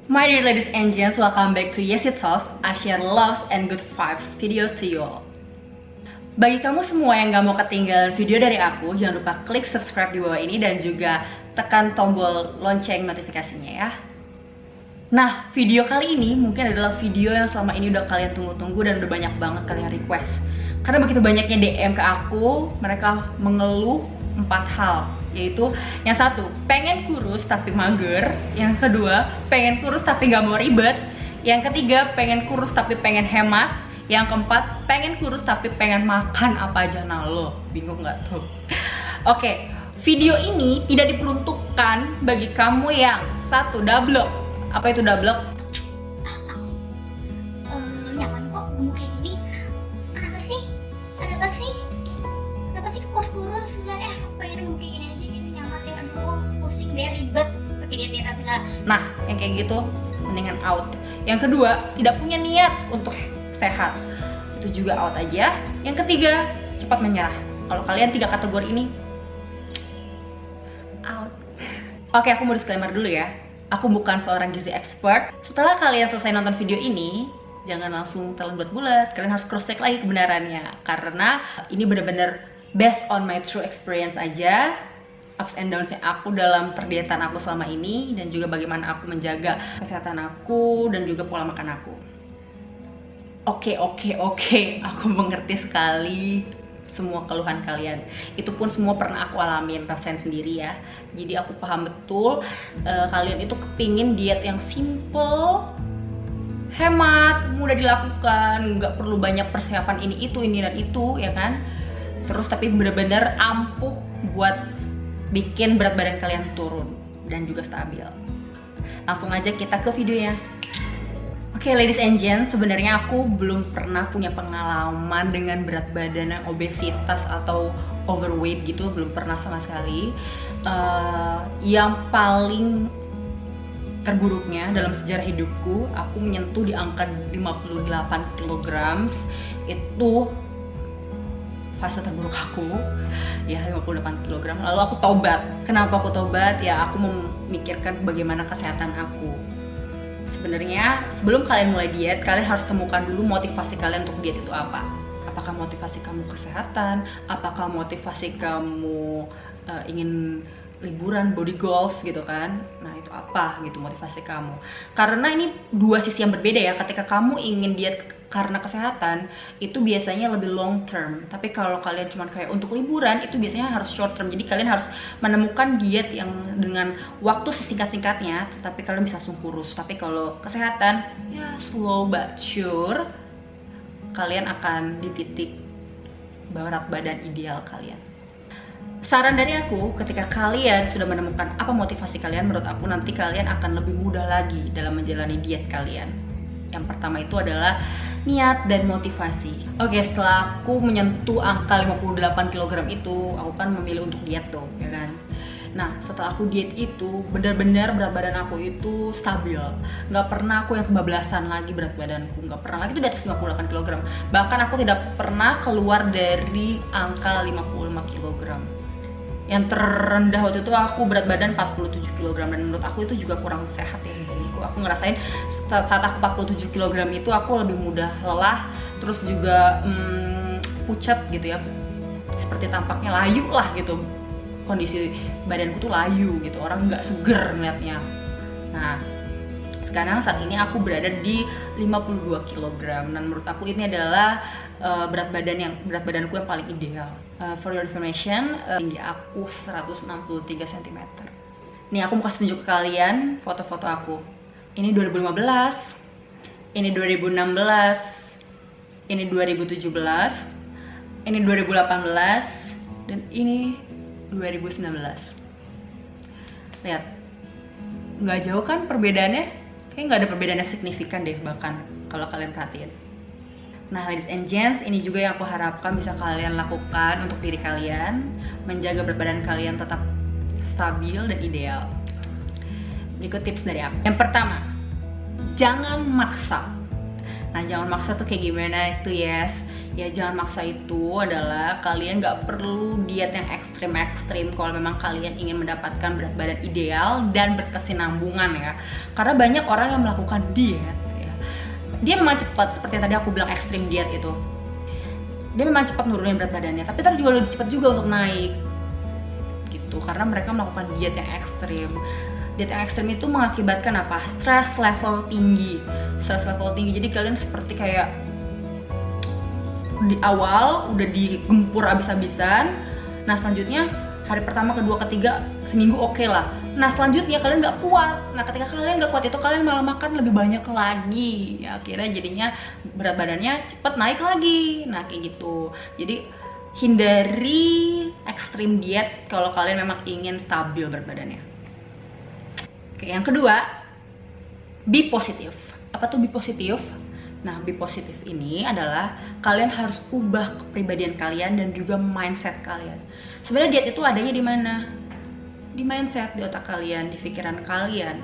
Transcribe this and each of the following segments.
My dear ladies and gents, welcome back to Yes It Talks. I share loves and good vibes videos to you all. Bagi kamu semua yang gak mau ketinggalan video dari aku, jangan lupa klik subscribe di bawah ini dan juga tekan tombol lonceng notifikasinya ya. Nah, video kali ini mungkin adalah video yang selama ini udah kalian tunggu-tunggu dan udah banyak banget kalian request. Karena begitu banyaknya DM ke aku, mereka mengeluh 4 hal. Yaitu yang satu, pengen kurus tapi mager. Yang kedua, pengen kurus tapi gak mau ribet. Yang ketiga, pengen kurus tapi pengen hemat. Yang keempat, pengen kurus tapi pengen makan apa aja. Nah lo, bingung gak tuh? Oke, video ini tidak diperuntukkan bagi kamu yang satu, dablek. Apa itu dablek? Nyaman kok gemuk kayak gini. Kenapa sih? Ada apa sih? Kenapa sih kurus-kurus? Enggak ya, pengen gemuk kayak gini aja gitu. Nyaman ya, aduh pusing deh, ribet pakai diet-diet segala. Nah, yang kayak gitu mendingan out. Yang kedua, tidak punya niat untuk sehat, itu juga out aja. Yang ketiga, cepat menyerah. Kalau kalian 3 kategori ini out. Oke, aku mau disclaimer dulu ya. Aku bukan seorang gizi expert. Setelah kalian selesai nonton video ini, jangan langsung telan bulat-bulat. Kalian harus cross check lagi kebenarannya, karena ini benar-benar based on my true experience aja. Ups and downs aku dalam perdietan aku selama ini, dan juga bagaimana aku menjaga kesehatan aku dan juga pola makan aku. Oke, aku mengerti sekali semua keluhan kalian. Itu pun semua pernah aku alamin, rasain sendiri ya. Jadi aku paham betul kalian itu kepingin diet yang simple, hemat, mudah dilakukan, nggak perlu banyak persiapan ini dan itu ya kan. Terus tapi benar-benar ampuh buat bikin berat badan kalian turun dan juga stabil. Langsung aja kita ke videonya. Oke, ladies and gents, sebenarnya aku belum pernah punya pengalaman dengan berat badan yang obesitas atau overweight gitu, belum pernah sama sekali. Yang paling terburuknya dalam sejarah hidupku, aku menyentuh di angka 58 kg. Itu fase terburuk aku, ya 58 kg. Lalu aku tobat. Kenapa aku tobat? Ya aku memikirkan bagaimana kesehatan aku. Sebenarnya sebelum kalian mulai diet, kalian harus temukan dulu motivasi kalian untuk diet itu apa. Apakah motivasi kamu kesehatan? Apakah motivasi kamu ingin liburan, body goals gitu kan? Nah itu apa gitu motivasi kamu? Karena ini dua sisi yang berbeda ya. Ketika kamu ingin diet karena kesehatan, itu biasanya lebih long term. Tapi kalau kalian cuma kayak untuk liburan, itu biasanya harus short term. Jadi kalian harus menemukan diet yang dengan waktu sesingkat-singkatnya, tetapi kalian bisa langsung kurus. Tapi kalau kesehatan, ya slow but sure, kalian akan di titik berat badan ideal kalian. Saran dari aku, ketika kalian sudah menemukan apa motivasi kalian, menurut aku nanti kalian akan lebih mudah lagi dalam menjalani diet kalian. Yang pertama itu adalah niat dan motivasi. Oke, setelah aku menyentuh angka 58 kg itu, aku kan memilih untuk diet tuh, ya kan? Nah, setelah aku diet itu, benar-benar berat badan aku itu stabil. Nggak pernah aku yang kebablasan lagi berat badanku. Nggak pernah lagi itu di atas 58 kg. Bahkan aku tidak pernah keluar dari angka 55 kg. Yang terendah waktu itu aku berat badan 47 kg, dan menurut aku itu juga kurang sehat ya bagiku. Aku ngerasain saat aku 47 kg itu aku lebih mudah lelah, terus juga pucat gitu ya, seperti tampaknya layu lah gitu. Kondisi badanku tuh layu gitu, orang nggak seger ngeliatnya. Nah sekarang saat ini aku berada di 52 kg, dan menurut aku ini adalah berat badanku yang paling ideal. For your information, tinggi aku 163 cm. Nih aku mau kasih tunjuk ke kalian foto-foto aku. Ini 2015, ini 2016, ini 2017, ini 2018, dan ini 2019. Lihat, nggak jauh kan perbedaannya? Kayaknya nggak ada perbedaan yang signifikan deh bahkan kalau kalian perhatiin. Nah, ladies and gents, ini juga yang aku harapkan bisa kalian lakukan untuk diri kalian, menjaga berat badan kalian tetap stabil dan ideal. Berikut tips dari aku. Yang pertama, jangan maksa. Nah, jangan maksa tuh kayak gimana itu, yes? Ya jangan maksa itu adalah kalian nggak perlu diet yang ekstrim ekstrim kalau memang kalian ingin mendapatkan berat badan ideal dan berkesinambungan ya. Karena banyak orang yang melakukan diet ya. Dia memang cepat, seperti yang tadi aku bilang ekstrim diet itu. Dia memang cepat nurunin berat badannya, tapi ntar juga lebih cepat juga untuk naik gitu, karena mereka melakukan diet yang ekstrim. Diet yang ekstrim itu mengakibatkan apa? Stress level tinggi. Jadi kalian seperti kayak di awal udah digempur abis-abisan. Nah selanjutnya hari pertama, kedua, ketiga seminggu oke lah. Nah selanjutnya kalian nggak kuat. Nah ketika kalian nggak kuat itu kalian malah makan lebih banyak lagi. Ya akhirnya jadinya berat badannya cepet naik lagi. Nah kayak gitu. Jadi hindari ekstrim diet kalau kalian memang ingin stabil berat badannya. Oke, yang kedua, be positif. Apa tuh be positif? Nah, be positif ini adalah kalian harus ubah kepribadian kalian dan juga mindset kalian. Sebenarnya diet itu adanya di mana? Di mindset, di otak kalian, di pikiran kalian.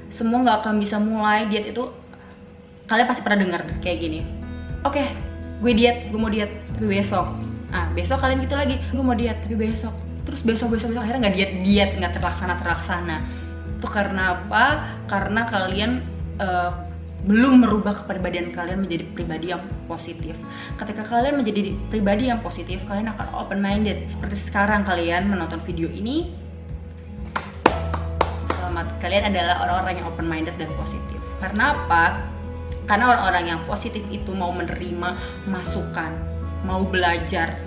Semua nggak akan bisa mulai diet itu. Kalian pasti pernah dengar kayak gini. Oke, gue mau diet, tapi besok. Ah, besok kalian gitu lagi, gue mau diet, tapi besok. Terus besok akhirnya nggak diet, nggak terlaksana. Itu karena apa? Karena kalian belum merubah kepribadian kalian menjadi pribadi yang positif. Ketika kalian menjadi pribadi yang positif, kalian akan open minded. Seperti sekarang kalian menonton video ini, selamat, kalian adalah orang-orang yang open minded dan positif. Karena apa? Karena orang-orang yang positif itu mau menerima masukan, mau belajar,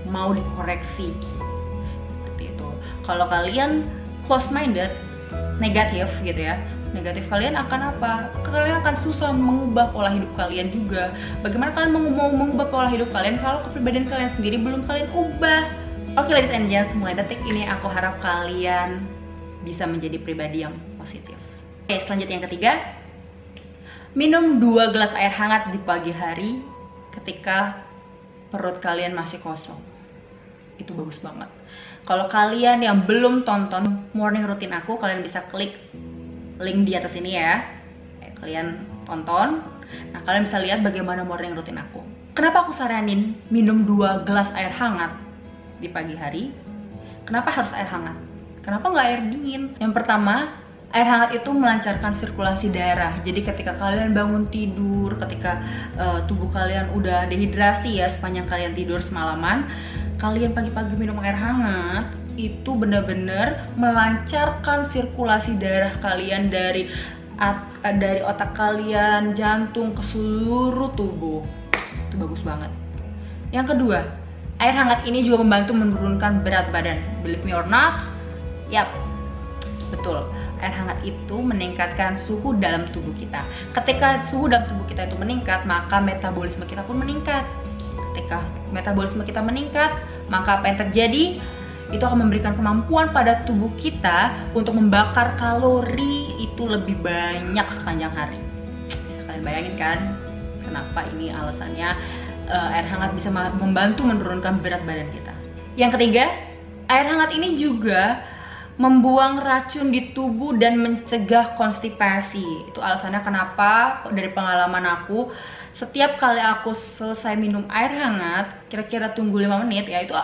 mau dikoreksi. Seperti itu. Kalau kalian close minded, negatif gitu ya, negatif, kalian akan apa? Kalian akan susah mengubah pola hidup kalian juga. Bagaimana kalian mau mengubah pola hidup kalian kalau kepribadian kalian sendiri belum kalian ubah? Oke, ladies and gents, mulai detik ini aku harap kalian bisa menjadi pribadi yang positif. Oke, selanjutnya yang ketiga, minum 2 gelas air hangat di pagi hari ketika perut kalian masih kosong. Itu bagus banget. Kalau kalian yang belum tonton morning routine aku, kalian bisa klik link di atas ini ya. Kalian tonton. Nah, kalian bisa lihat bagaimana morning routine aku. Kenapa aku saranin minum 2 gelas air hangat di pagi hari? Kenapa harus air hangat? Kenapa nggak air dingin? Yang pertama, air hangat itu melancarkan sirkulasi darah. Jadi ketika kalian bangun tidur, ketika tubuh kalian udah dehidrasi ya sepanjang kalian tidur semalaman, kalian pagi-pagi minum air hangat, itu benar-benar melancarkan sirkulasi darah kalian dari otak kalian, jantung, ke seluruh tubuh. Itu bagus banget. Yang kedua, air hangat ini juga membantu menurunkan berat badan. Believe me or not, yap, betul. Air hangat itu meningkatkan suhu dalam tubuh kita. Ketika suhu dalam tubuh kita itu meningkat, maka metabolisme kita pun meningkat. Ketika metabolisme kita meningkat, maka apa yang terjadi? Itu akan memberikan kemampuan pada tubuh kita untuk membakar kalori itu lebih banyak sepanjang hari. Bisa kalian bayangin kan? Kenapa ini alasannya air hangat bisa membantu menurunkan berat badan kita. Yang ketiga, air hangat ini juga membuang racun di tubuh dan mencegah konstipasi. Itu alasannya kenapa dari pengalaman aku, setiap kali aku selesai minum air hangat, kira-kira tunggu 5 menit ya, itu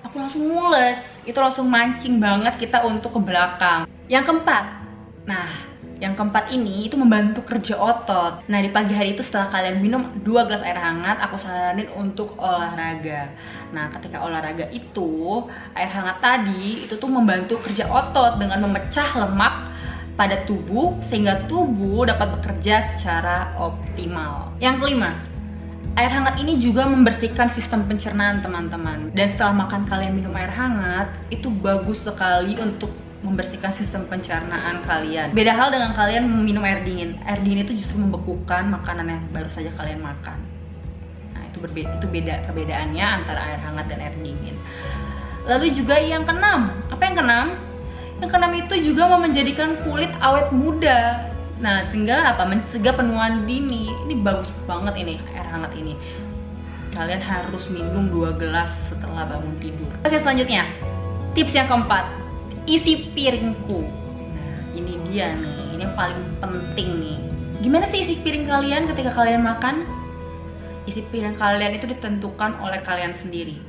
aku langsung mules. Itu langsung mancing banget kita untuk ke belakang. Yang keempat, yang keempat ini itu membantu kerja otot. Nah, di pagi hari itu setelah kalian minum 2 gelas air hangat, aku saranin untuk olahraga. Nah, ketika olahraga itu, air hangat tadi itu tuh membantu kerja otot dengan memecah lemak pada tubuh sehingga tubuh dapat bekerja secara optimal. Yang kelima, air hangat ini juga membersihkan sistem pencernaan teman-teman. Dan setelah makan kalian minum air hangat, itu bagus sekali untuk membersihkan sistem pencernaan kalian. Beda hal dengan kalian minum air dingin. Air dingin itu justru membekukan makanan yang baru saja kalian makan. Nah, itu beda perbedaannya antara air hangat dan air dingin. Lalu juga yang keenam. Apa yang keenam? Yang keenam itu juga menjadikan kulit awet muda. Nah, sehingga apa? Mencegah penuaan dini. Ini bagus banget ini air hangat ini. Kalian harus minum 2 gelas setelah bangun tidur. Oke, selanjutnya. Tips yang keempat. Isi piringku. Nah, ini dia nih, ini yang paling penting nih. Gimana sih isi piring kalian ketika kalian makan? Isi piring kalian itu ditentukan oleh kalian sendiri.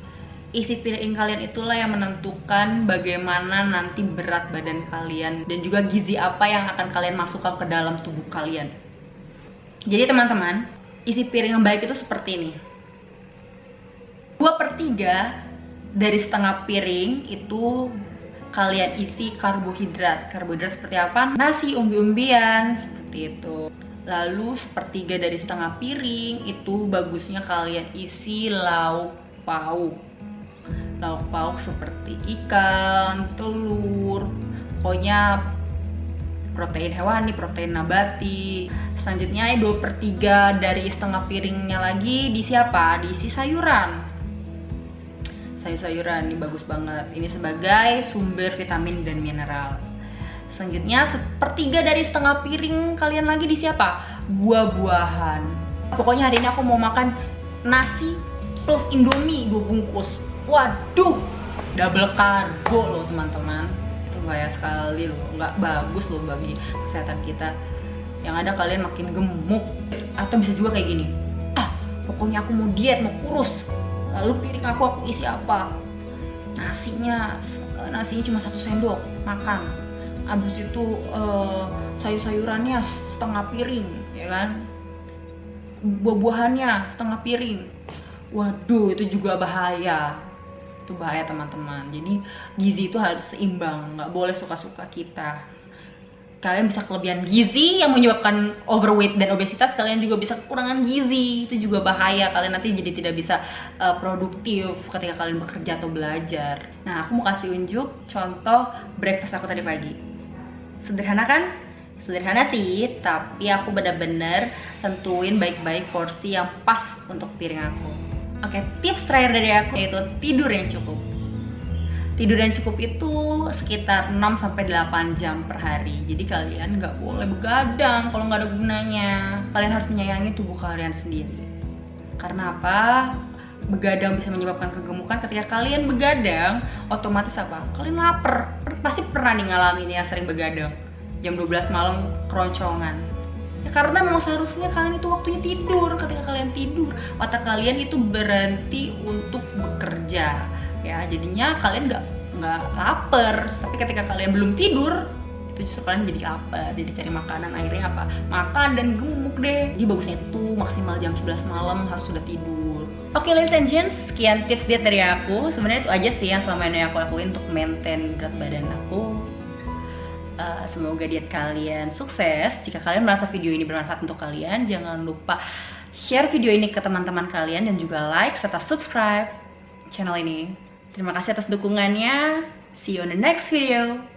isi piring kalian itulah yang menentukan bagaimana nanti berat badan kalian dan juga gizi apa yang akan kalian masukkan ke dalam tubuh kalian. Jadi teman-teman, isi piring yang baik itu seperti ini. 2/3 dari setengah piring itu kalian isi karbohidrat. Karbohidrat seperti apa? Nasi, umbi-umbian, seperti itu. Lalu 1/3 dari setengah piring itu bagusnya kalian isi lauk pauk. Lauk pauk seperti ikan, telur, pokoknya protein hewani, protein nabati. Selanjutnya 2/3 dari setengah piringnya lagi diisi apa? Diisi sayuran. Sayur-sayuran ini bagus banget. Ini sebagai sumber vitamin dan mineral. Selanjutnya 1/3 dari setengah piring kalian lagi diisi apa? Buah-buahan. Pokoknya hari ini aku mau makan nasi plus Indomie 2 bungkus. Waduh, double karbo loh teman-teman. Itu bahaya sekali loh, nggak bagus loh bagi kesehatan kita. Yang ada kalian makin gemuk. Atau bisa juga kayak gini, pokoknya aku mau diet, mau kurus. Lalu piring aku isi apa? Nasinya cuma 1 sendok makan. Abis itu sayur-sayurannya setengah piring, ya kan? Buah-buahannya setengah piring. Waduh, itu juga bahaya. Itu bahaya teman-teman. Jadi gizi itu harus seimbang, nggak boleh suka-suka kita. Kalian bisa kelebihan gizi yang menyebabkan overweight dan obesitas, kalian juga bisa kekurangan gizi, itu juga bahaya. Kalian nanti jadi tidak bisa produktif ketika kalian bekerja atau belajar. Nah, aku mau kasih unjuk contoh breakfast aku tadi pagi. Sederhana kan? Sederhana sih, tapi aku benar-benar tentuin baik-baik porsi yang pas untuk piring aku. Oke, tips terakhir dari aku yaitu tidur yang cukup. Tidur yang cukup itu sekitar 6-8 jam per hari. Jadi kalian nggak boleh begadang kalau nggak ada gunanya. Kalian harus menyayangi tubuh kalian sendiri. Karena apa? Begadang bisa menyebabkan kegemukan. Ketika kalian begadang, otomatis apa? Kalian lapar. Pasti pernah nih ngalamin ya, sering begadang. Jam 12 malam keroncongan. Ya, karena memang seharusnya kalian itu waktunya tidur. Ketika kalian tidur, otak kalian itu berhenti untuk bekerja. Ya, jadinya kalian nggak lapar. Tapi ketika kalian belum tidur, itu justru kalian jadi lapar, jadi cari makanan, akhirnya apa? Makan dan gemuk deh. Jadi bagusnya itu maksimal jam 11 malam harus sudah tidur. Oke, ladies and gents, sekian tips diet dari aku. Sebenarnya itu aja sih yang selama ini aku lakuin untuk maintain berat badan aku. Semoga diet kalian sukses. Jika kalian merasa video ini bermanfaat untuk kalian, jangan lupa share video ini ke teman-teman kalian dan juga like serta subscribe channel ini. Terima kasih atas dukungannya. See you on the next video.